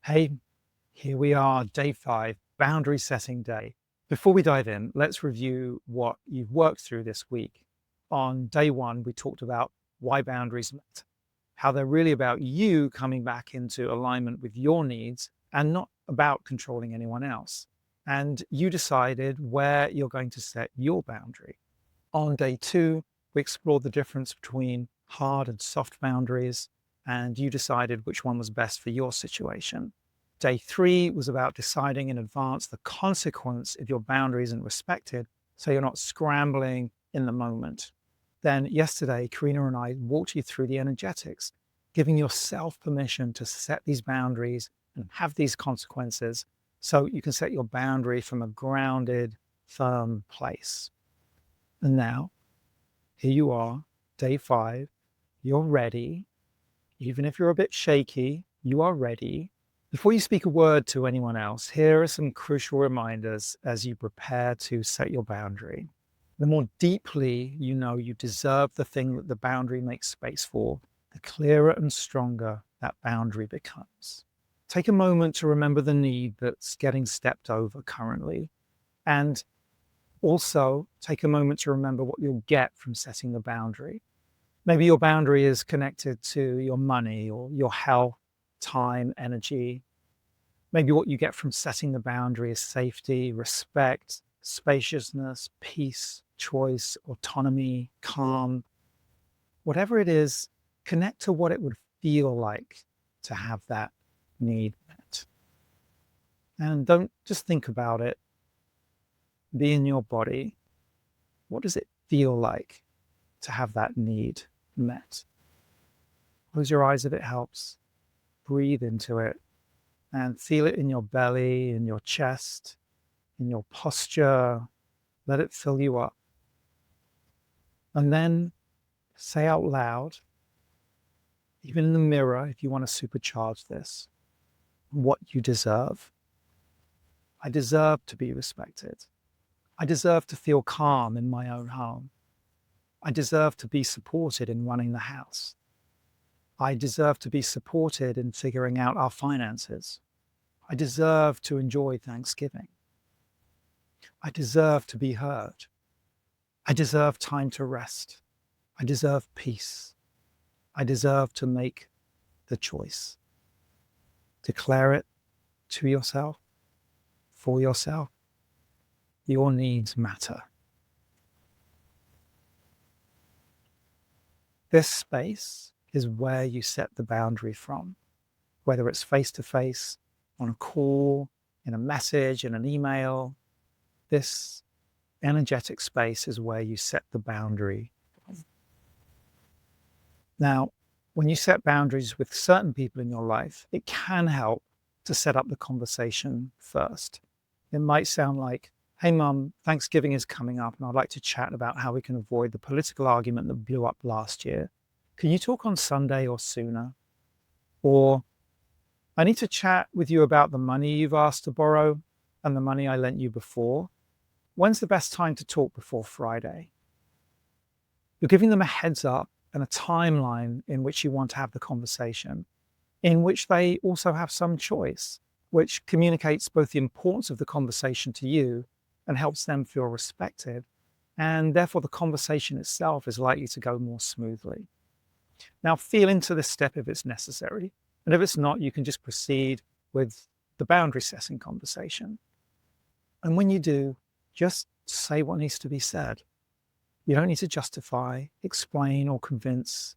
Hey, here we are, day 5, boundary setting day. Before we dive in, let's review what you've worked through this week. On day 1, we talked about why boundaries matter, how they're really about you coming back into alignment with your needs and not about controlling anyone else. And you decided where you're going to set your boundary. On day 2, we explored the difference between hard and soft boundaries, and you decided which one was best for your situation. Day 3 was about deciding in advance the consequence if your boundary isn't respected, so you're not scrambling in the moment. Then yesterday, Karina and I walked you through the energetics, giving yourself permission to set these boundaries and have these consequences so you can set your boundary from a grounded, firm place. And now, here you are, day 5. You're ready. Even if you're a bit shaky, you are ready. Before you speak a word to anyone else, here are some crucial reminders as you prepare to set your boundary. The more deeply you know you deserve the thing that the boundary makes space for, the clearer and stronger that boundary becomes. Take a moment to remember the need that's getting stepped over currently, and also take a moment to remember what you'll get from setting the boundary. Maybe your boundary is connected to your money or your health, time, energy. Maybe what you get from setting the boundary is safety, respect, spaciousness, peace, choice, autonomy, calm. Whatever it is, connect to what it would feel like to have that need met. And don't just think about it. Be in your body. What does it feel like to have that need met? Close your eyes if it helps. Breathe into it and feel it in your belly, in your chest, in your posture. Let it fill you up. And then say out loud, even in the mirror, if you want to supercharge this, what you deserve. I deserve to be respected. I deserve to feel calm in my own home. I deserve to be supported in running the house. I deserve to be supported in figuring out our finances. I deserve to enjoy Thanksgiving. I deserve to be heard. I deserve time to rest. I deserve peace. I deserve to make the choice. Declare it to yourself, for yourself. Your needs matter. This space is where you set the boundary from, whether it's face-to-face, on a call, in a message, in an email. This energetic space is where you set the boundary. Now, when you set boundaries with certain people in your life, it can help to set up the conversation first. It might sound like, hey, Mum, Thanksgiving is coming up and I'd like to chat about how we can avoid the political argument that blew up last year. Can you talk on Sunday or sooner? Or, I need to chat with you about the money you've asked to borrow and the money I lent you before. When's the best time to talk before Friday? You're giving them a heads up and a timeline in which you want to have the conversation, in which they also have some choice, which communicates both the importance of the conversation to you and helps them feel respected. And therefore, the conversation itself is likely to go more smoothly. Now, feel into this step if it's necessary. And if it's not, you can just proceed with the boundary setting conversation. And when you do, just say what needs to be said. You don't need to justify, explain, or convince.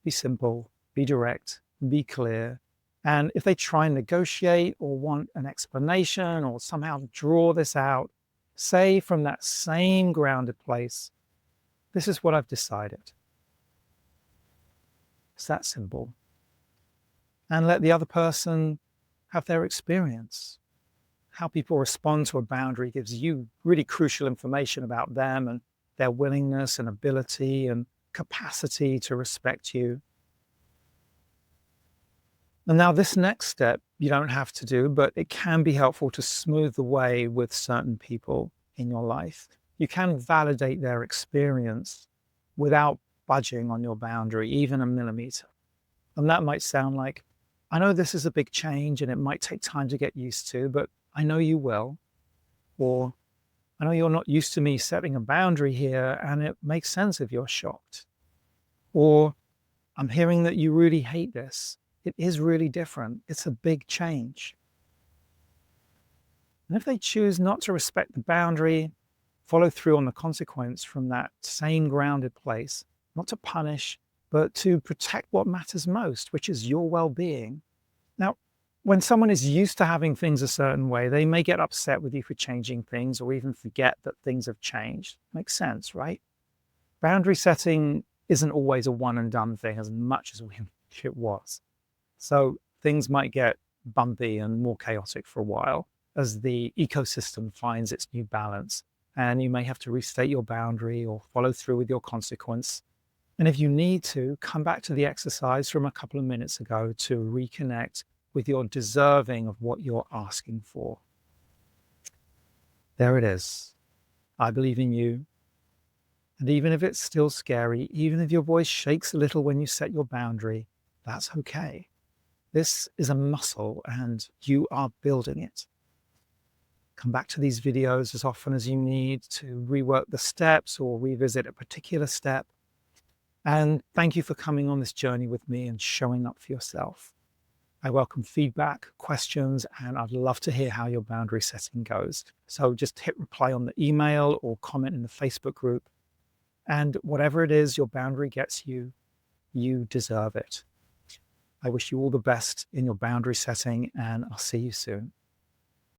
Be simple, be direct, be clear. And if they try and negotiate or want an explanation or somehow draw this out, say from that same grounded place, this is what I've decided. It's that simple. And let the other person have their experience. How people respond to a boundary gives you really crucial information about them and their willingness and ability and capacity to respect you. And now this next step, you don't have to do, but it can be helpful to smooth the way with certain people in your life. You can validate their experience without budging on your boundary, even a millimeter. And that might sound like, I know this is a big change and it might take time to get used to, but I know you will. Or I know you're not used to me setting a boundary here, and it makes sense if you're shocked. Or I'm hearing that you really hate this. It is really different. It's a big change. And if they choose not to respect the boundary, follow through on the consequence from that same grounded place, not to punish, but to protect what matters most, which is your well being. Now, when someone is used to having things a certain way, they may get upset with you for changing things or even forget that things have changed. Makes sense, right? Boundary setting isn't always a one and done thing as much as we wish it was. So things might get bumpy and more chaotic for a while as the ecosystem finds its new balance. And you may have to restate your boundary or follow through with your consequence. And if you need to, come back to the exercise from a couple of minutes ago to reconnect with your deserving of what you're asking for. There it is. I believe in you. And even if it's still scary, even if your voice shakes a little when you set your boundary, that's okay. This is a muscle and you are building it. Come back to these videos as often as you need to rework the steps or revisit a particular step. And thank you for coming on this journey with me and showing up for yourself. I welcome feedback, questions, and I'd love to hear how your boundary setting goes. So just hit reply on the email or comment in the Facebook group. And whatever it is your boundary gets you, you deserve it. I wish you all the best in your boundary setting, and I'll see you soon.